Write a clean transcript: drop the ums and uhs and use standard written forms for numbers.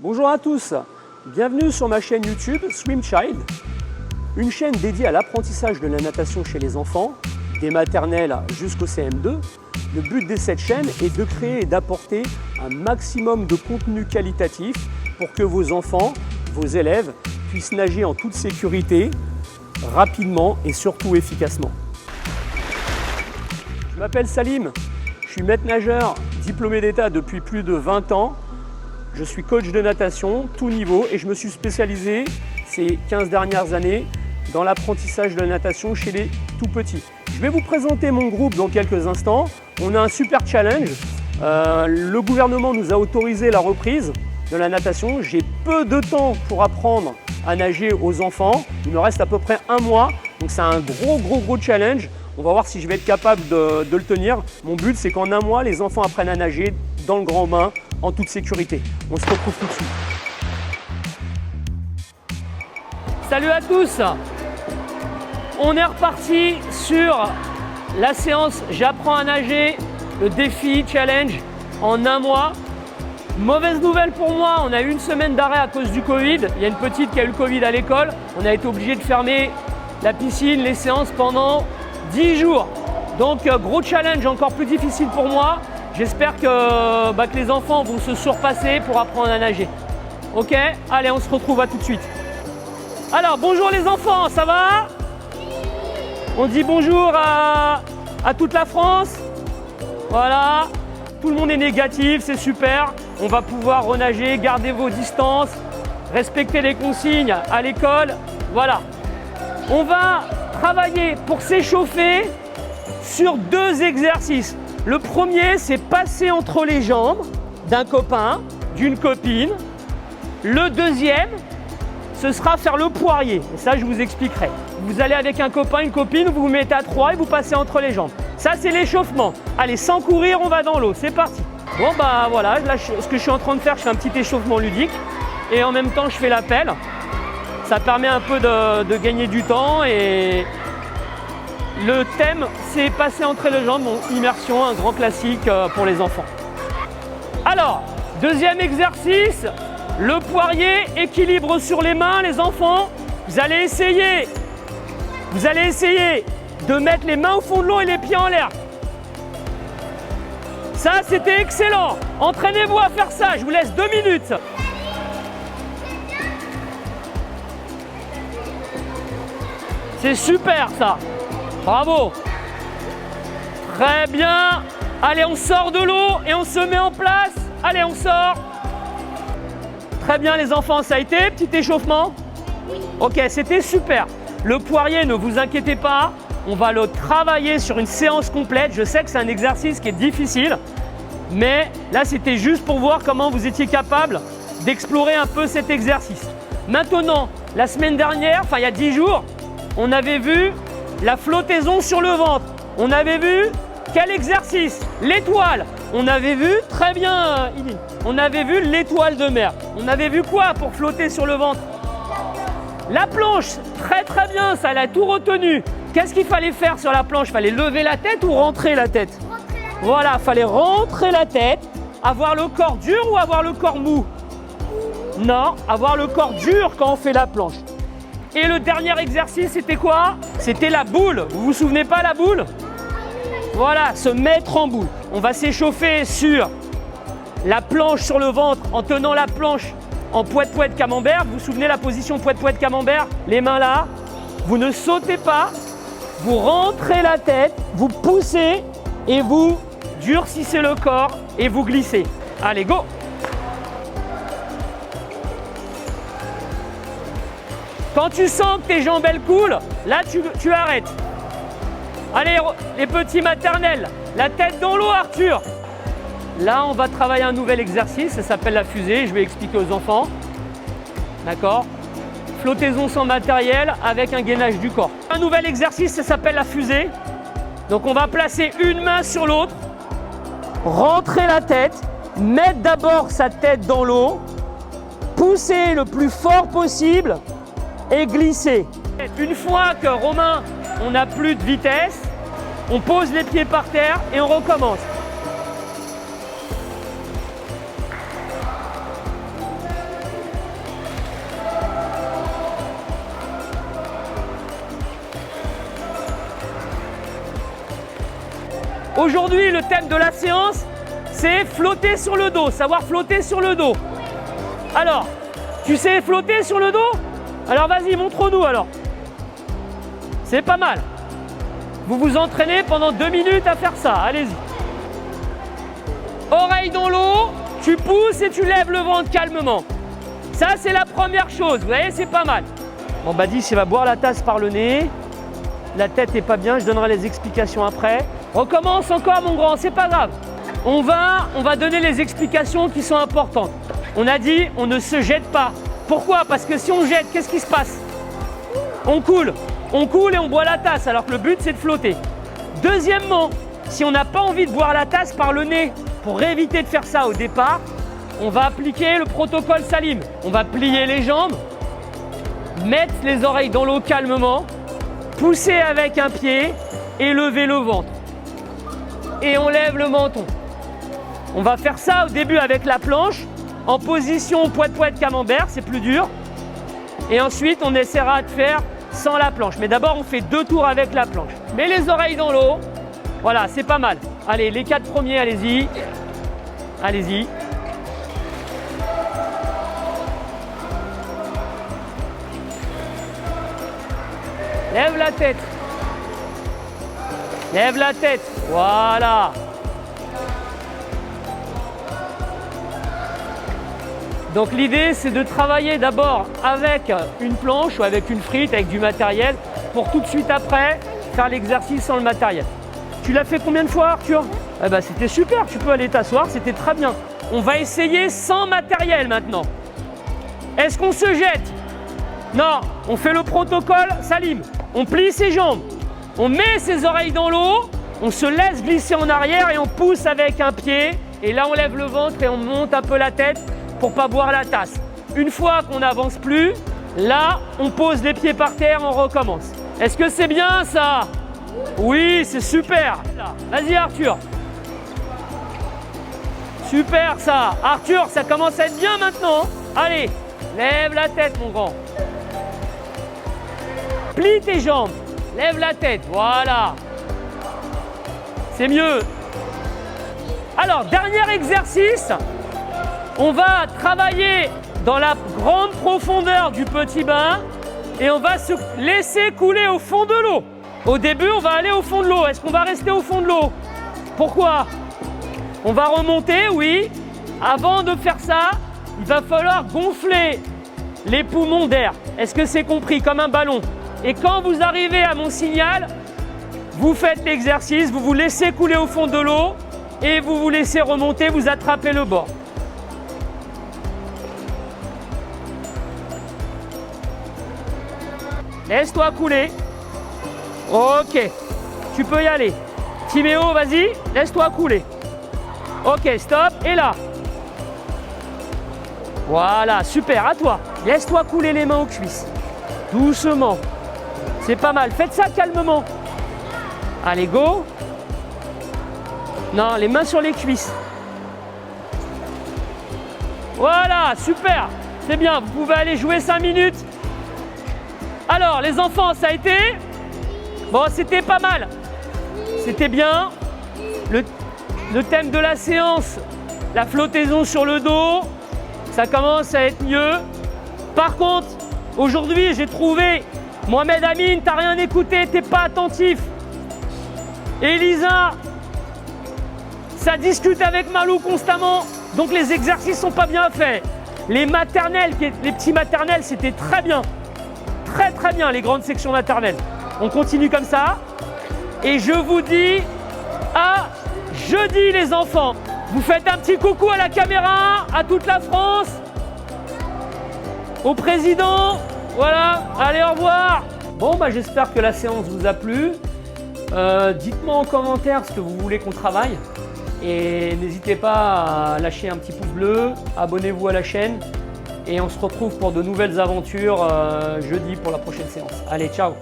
Bonjour à tous, bienvenue sur ma chaîne YouTube Swim Child, une chaîne dédiée à l'apprentissage de la natation chez les enfants, des maternelles jusqu'au CM2. Le but de cette chaîne est de créer et d'apporter un maximum de contenu qualitatif pour que vos enfants, vos élèves puissent nager en toute sécurité, rapidement et surtout efficacement. Je m'appelle Salim, je suis maître nageur diplômé d'État depuis plus de 20 ans. Je suis coach de natation, tout niveau, et je me suis spécialisé ces 15 dernières années dans l'apprentissage de la natation chez les tout petits. Je vais vous présenter mon groupe dans quelques instants. On a un super challenge. Le gouvernement nous a autorisé la reprise de la natation. J'ai peu de temps pour apprendre à nager aux enfants. Il me reste à peu près un mois. Donc c'est un gros challenge. On va voir si je vais être capable de le tenir. Mon but, c'est qu'en un mois, les enfants apprennent à nager dans le grand bain en toute sécurité. On se retrouve tout de suite. Salut à tous! On est reparti sur la séance J'apprends à nager, le défi challenge en un mois. Mauvaise nouvelle pour moi, on a eu une semaine d'arrêt à cause du Covid. Il y a une petite qui a eu le Covid à l'école. On a été obligé de fermer la piscine, les séances pendant 10 jours. Donc gros challenge, encore plus difficile pour moi. J'espère que les enfants vont se surpasser pour apprendre à nager. Ok? Allez, on se retrouve à tout de suite. Alors, bonjour les enfants, ça va? On dit bonjour à toute la France. Voilà. Tout le monde est négatif, c'est super. On va pouvoir renager, garder vos distances, respecter les consignes à l'école. Voilà. On va travailler pour s'échauffer sur 2 exercices. Le premier, c'est passer entre les jambes d'un copain, d'une copine. Le deuxième, ce sera faire le poirier. Et ça, je vous expliquerai. Vous allez avec un copain, une copine, vous vous mettez à 3 et vous passez entre les jambes. Ça, c'est l'échauffement. Allez, sans courir, on va dans l'eau. C'est parti. Bon, voilà, là, ce que je suis en train de faire, je fais un petit échauffement ludique. Et en même temps, je fais l'appel. Ça permet un peu de gagner du temps. Et le thème, c'est passer entre les jambes. Bon, immersion, un grand classique pour les enfants. Alors, deuxième exercice, le poirier, équilibre sur les mains, les enfants. Vous allez essayer de mettre les mains au fond de l'eau et les pieds en l'air. Ça, c'était excellent. Entraînez-vous à faire ça. Je vous laisse 2 minutes. C'est super ça. Bravo. Très bien. Allez, on sort de l'eau et on se met en place. Allez, on sort. Très bien les enfants, ça a été, petit échauffement? Oui. Ok, c'était super. Le poirier, ne vous inquiétez pas, on va le travailler sur une séance complète. Je sais que c'est un exercice qui est difficile, mais là c'était juste pour voir comment vous étiez capable d'explorer un peu cet exercice. Maintenant, la semaine dernière, il y a 10 jours, on avait vu la flottaison sur le ventre. On avait vu quel exercice? L'étoile. On avait vu, très bien Idine, on avait vu l'étoile de mer. On avait vu quoi pour flotter sur le ventre? La planche, très bien, ça elle a tout retenu. Qu'est-ce qu'il fallait faire sur la planche? Il fallait lever la tête ou rentrer la tête? Voilà, il fallait rentrer la tête. Avoir le corps dur ou avoir le corps mou? Non, avoir le corps dur quand on fait la planche. Et le dernier exercice, c'était quoi? C'était la boule. Vous vous souvenez pas la boule? Voilà, se mettre en boule. On va s'échauffer sur la planche sur le ventre en tenant la planche en poète-poète camembert. Vous vous souvenez la position poète-poète camembert? Les mains là. Vous ne sautez pas. Vous rentrez la tête, vous poussez et vous durcissez le corps et vous glissez. Allez, go! Quand tu sens que tes jambes elles coulent, là tu arrêtes. Allez, les petits maternels, la tête dans l'eau, Arthur. Là, on va travailler un nouvel exercice, ça s'appelle la fusée, je vais expliquer aux enfants. D'accord? Flottaison sans matériel avec un gainage du corps. Un nouvel exercice, ça s'appelle la fusée. Donc, on va placer une main sur l'autre, rentrer la tête, mettre d'abord sa tête dans l'eau, pousser le plus fort possible et glisser. Une fois que Romain, on n'a plus de vitesse, on pose les pieds par terre et on recommence. Aujourd'hui, le thème de la séance, c'est flotter sur le dos, savoir flotter sur le dos. Alors, tu sais flotter sur le dos? Alors vas-y, montre-nous alors. C'est pas mal. Vous vous entraînez pendant 2 minutes à faire ça, allez-y. Oreille dans l'eau, tu pousses et tu lèves le ventre calmement. Ça, c'est la première chose, vous voyez, c'est pas mal. Bon, Badis, il va boire la tasse par le nez. La tête est pas bien, je donnerai les explications après. Recommence encore, mon grand, c'est pas grave. On va donner les explications qui sont importantes. On a dit, on ne se jette pas. Pourquoi? Parce que si on jette, qu'est-ce qui se passe? On coule et on boit la tasse, alors que le but, c'est de flotter. Deuxièmement, si on n'a pas envie de boire la tasse par le nez, pour éviter de faire ça au départ, on va appliquer le protocole Salim. On va plier les jambes, mettre les oreilles dans l'eau calmement, pousser avec un pied et lever le ventre. Et on lève le menton. On va faire ça au début avec la planche, en position poète-poète camembert, c'est plus dur. Et ensuite, on essaiera de faire sans la planche. Mais d'abord, on fait 2 tours avec la planche. Mets les oreilles dans l'eau. Voilà, c'est pas mal. Allez, les 4 premiers, allez-y. Allez-y. Lève la tête. Lève la tête. Voilà. Donc l'idée, c'est de travailler d'abord avec une planche ou avec une frite, avec du matériel, pour tout de suite après faire l'exercice sans le matériel. Tu l'as fait combien de fois, Arthur? Eh ben, c'était super, tu peux aller t'asseoir, c'était très bien. On va essayer sans matériel maintenant. Est-ce qu'on se jette? Non, on fait le protocole Salim. On plie ses jambes, on met ses oreilles dans l'eau, on se laisse glisser en arrière et on pousse avec un pied. Et là, on lève le ventre et on monte un peu la tête pour ne pas boire la tasse. Une fois qu'on n'avance plus, là, on pose les pieds par terre, on recommence. Est-ce que c'est bien ça? Oui, c'est super. Vas-y Arthur. Super ça. Arthur, ça commence à être bien maintenant. Allez, lève la tête mon grand. Plie tes jambes, lève la tête, voilà. C'est mieux. Alors, dernier exercice. On va travailler dans la grande profondeur du petit bain et on va se laisser couler au fond de l'eau. Au début, on va aller au fond de l'eau. Est-ce qu'on va rester au fond de l'eau? Pourquoi? On va remonter, oui. Avant de faire ça, il va falloir gonfler les poumons d'air. Est-ce que c'est compris? Comme un ballon. Et quand vous arrivez à mon signal, vous faites l'exercice, vous vous laissez couler au fond de l'eau et vous vous laissez remonter, vous attrapez le bord. Laisse-toi couler. Ok, tu peux y aller. Timéo, vas-y, laisse-toi couler. Ok, stop, et là. Voilà, super, à toi. Laisse-toi couler les mains aux cuisses. Doucement. C'est pas mal, faites ça calmement. Allez, go. Non, les mains sur les cuisses. Voilà, super. C'est bien, vous pouvez aller jouer 5 minutes. Alors, les enfants, ça a été? Bon, c'était pas mal. C'était bien. Le thème de la séance, la flottaison sur le dos, ça commence à être mieux. Par contre, aujourd'hui, j'ai trouvé Mohamed Amin, t'as rien écouté, t'es pas attentif. Elisa, ça discute avec Malou constamment, donc les exercices sont pas bien faits. Les maternelles, les petits maternels, c'était très bien. Très très bien, les grandes sections maternelles. On continue comme ça. Et je vous dis à jeudi les enfants. Vous faites un petit coucou à la caméra, à toute la France, au président. Voilà, allez, au revoir. Bon, bah, j'espère que la séance vous a plu. Dites-moi en commentaire ce que vous voulez qu'on travaille. Et n'hésitez pas à lâcher un petit pouce bleu, abonnez-vous à la chaîne. Et on se retrouve pour de nouvelles aventures jeudi pour la prochaine séance. Allez, ciao!